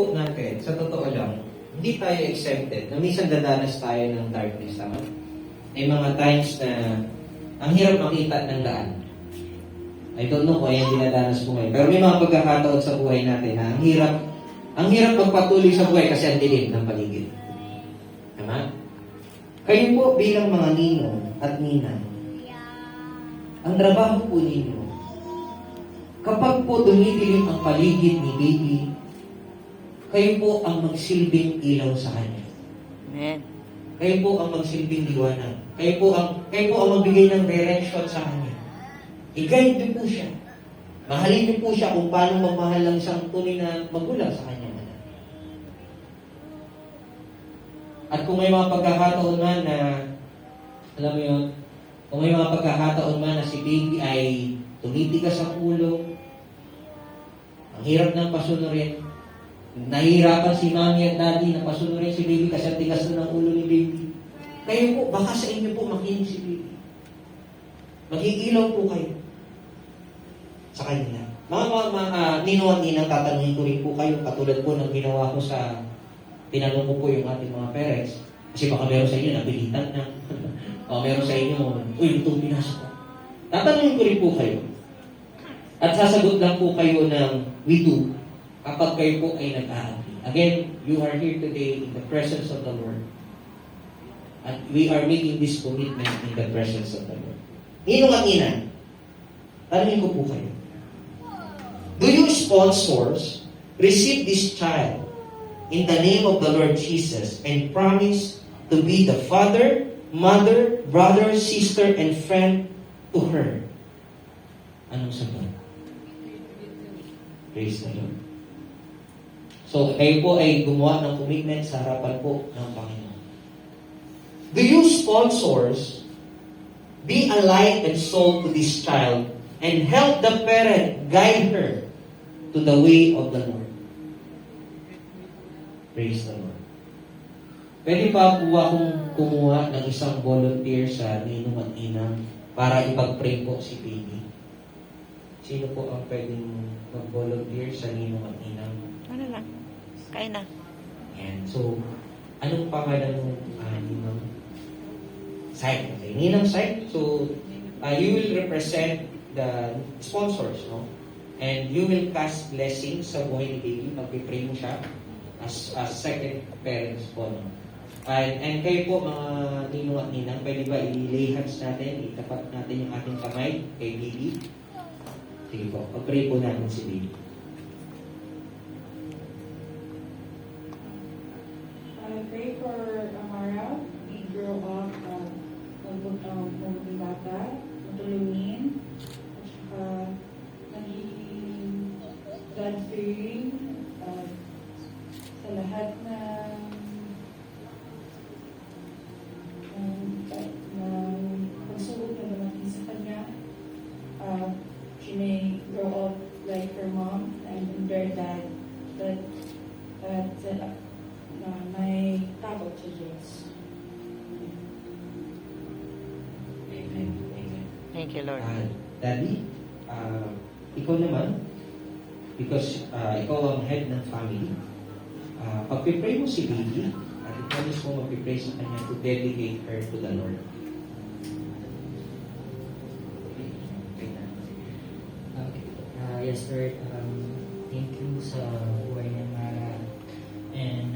po natin, sa totoo lang, hindi tayo exempted na minsan dadanas tayo ng darkness, tama? May mga times na ang hirap makita ng daan. I don't know kung ayan dinadanas po ngayon. Pero may mga pagkakataon sa buhay natin na ang hirap magpatuloy sa buhay kasi ang dilim ng paligid. Tama? Kayo po bilang mga ninong at ninang, ang trabaho po ninyo, kapag po dumidilim ang paligid ni baby, kayo po ang magsilbing ilaw sa kanya. Amen. Kayo po ang magsilbing liwanag. Kayo po ang magbigay ng direction sa kanya. I-guide niyo po siya. Mahalin niyo po siya kung paano magmahal ng isang tunay na magulang sa kanya. At kung may mga pagkakataon man na, alam mo yun, kung may mga pagkakataon man na si baby ay tumitigas ang ulo, ang hirap ng pasunurin, nahihirapan si mami at daddy na pasunurin si baby kasi ang tigas na ng ulo ni baby. Kayo po, baka sa inyo po makinig si baby. Mag-iilaw po kayo sa kanila. Mga ninong at ninang, tatanungin ko rin po kayo, katulad po ng ginawa ko sa tinanong ko po yung ating mga parents. Kasi baka meron sa inyo nabilitan na. O meron sa inyo, uy, itong pinasok ko. Tatanungin ko rin po kayo. At sasagot lang po kayo ng we do kapag kayo po ay nag-aapi. Again, you are here today in the presence of the Lord. At we are making this commitment in the presence of the Lord. Ninong at ina, tanungin ko po kayo. Do you sponsors receive this child in the name of the Lord Jesus and promise to be the father, mother, brother, sister, and friend to her? Anong sagot? Praise the Lord. So, kayo po ay gumawa ng commitment sa harapan po ng Panginoon. Do you sponsors be a light and soul to this child and help the parent guide her to the way of the Lord? Praise the Lord. Pwede pa po akong kumuha ng isang volunteer sa ninong at inang para ipag-pray po si baby. Sino po ang pwedeng mag-volunteer sa ninong at inang? Ano na? Kaya na. Yan. So, anong pangalan ng ninang? Side. Okay. Ninang side. So, you will represent the sponsors, no? And you will cast blessings sa buhay ni baby. Pag-pray mo siya as second parents po, no? And kayo po, mga ninong at ninang, pwede ba i-lay hands natin, itapat natin yung ating kamay kay baby? Sige po, pag-pray po natin si baby. I pray for Amara. We grow up, magiging bata, matulungin, at saka nagiging God-fearing sa lahat ng pagsubok na dumating sa kanya. She may grow up like her mom and their dad, but may takot sa Diyos. Amen. Amen. Thank you, Lord. Daddy, ikaw naman, because ikaw ang head ng family, pag-pray mo si baby, at i-promise mo mag-pray sa kanya to dedicate her to the Lord. Yes, Lord. Thank you sa buhay ng Mara. And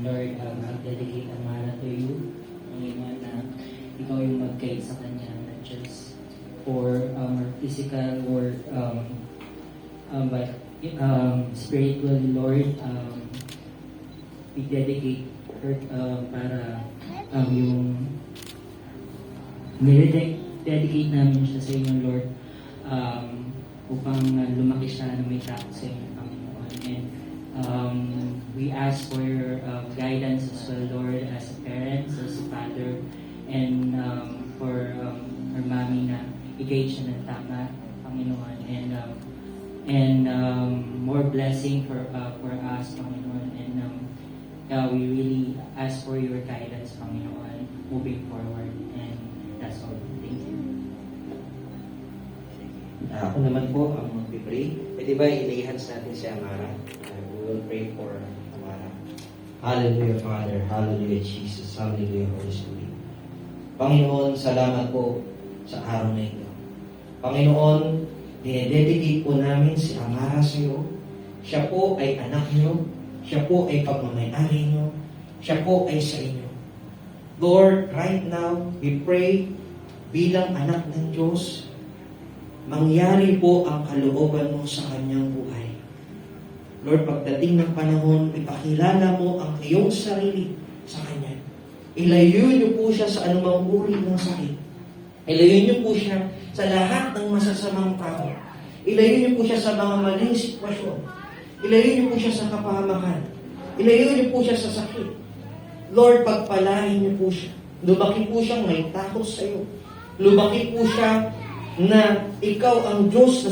Lord, I'll-dedicate ang Mara to you. Panginoon, na ikaw yung mag-guide sa kanya, not just for her physical or but spiritually, Lord. We dedicate her para yung dedicate namin siya sa inyo, Lord, upang lumaki siya na may takot sa inyo, Panginoon. And we ask for your guidance as well, Lord, as a parent, as a father, and for our mommy na i-guide siya ng tama, Panginoon. And more blessing for us, Panginoon. And we really ask for your guidance, Panginoon, moving forward. And that's all. Thank you. Ako naman po ang mag-pray. Pwede ba i-lay hands natin si Amara? We will pray for Amara. Hallelujah, Father. Hallelujah, Jesus. Hallelujah, Holy Spirit. Panginoon, salamat po sa araw na ito. Panginoon, dinededicate po namin si Amara sa iyo. Siya po ay anak niyo. Siya po ay pagmamayari niyo. Siya po ay sa inyo. Lord, right now, we pray bilang anak ng Diyos, mangyari po ang kalooban mo sa kanyang buhay. Lord, pagdating ng panahon, ipakilala mo ang iyong sarili sa kanya. Ilayo niyo po siya sa anumang uri ng sakit. Ilayo niyo po siya sa lahat ng masasamang tao. Ilayo niyo po siya sa mga maling sitwasyon. Ilayo niyo po siya sa kapahamakan. Ilayo niyo po siya sa sakit. Lord, pagpalain niyo po siya. Lumaki po siyang may takot sa iyo. Lumaki po siya na ikaw ang Diyos na